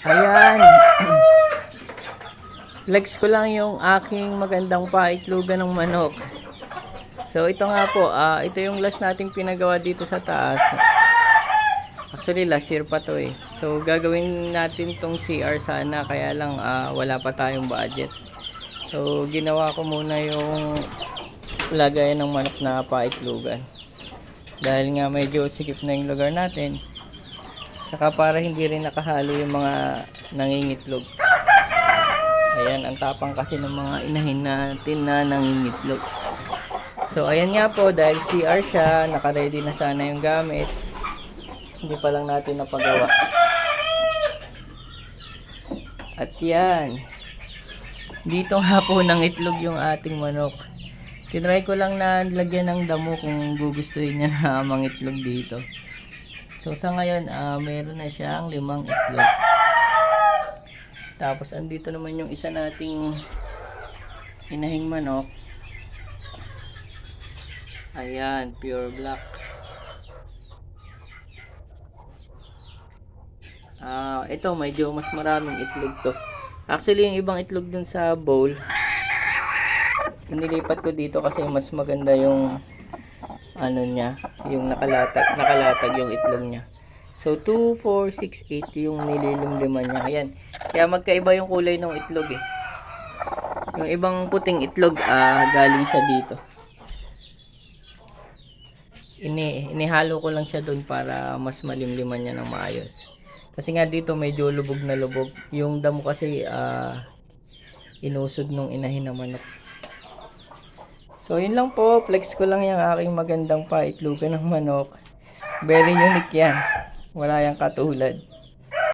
Ayan. Flex ko lang yung aking magandang paitlugan ng manok. So ito nga po, ito yung last nating pinagawa dito sa taas. Actually last year pa to eh. So gagawin natin tong CR sana, kaya lang wala pa tayong budget. So ginawa ko muna yung lagayan ng manok na paitlugan. Dahil nga medyo sikip na yung lugar natin. Saka para hindi rin nakahalo yung mga nangingitlog. Ayan, ang tapang kasi ng mga inahin natin na nangingitlog. So ayan nga po, dahil CR siya, naka-ready na sana yung gamit. Hindi pa lang natin napagawa. At yan. Dito nga po nang itlog yung ating manok. Tinry ko lang na lagyan ng damo kung gugustuhin niya na mangitlog dito. So sa ngayon, meron na siyang 5 itlog. Tapos andito naman yung isa nating inahing manok. Ayan, pure black. Ito medyo mas maraming itlog to. Actually yung ibang itlog dun sa bowl, nilipat ko dito kasi mas maganda yung ano niya, yung nakalatag yung itlog niya. So 2, 4, 6, 8 yung nililimliman niya. Ayan. Kaya magkaiba yung kulay ng itlog eh. Yung ibang puting itlog galing siya dito. Inihalo ko lang siya doon para mas malimliman niya ng maayos. Kasi nga dito medyo lubog na lubog. Yung damo kasi inusod nung inahin na manok. So yun lang po, flex ko lang yung aking magandang paitlugan ng manok. Very unique yan. Wala yang katulad.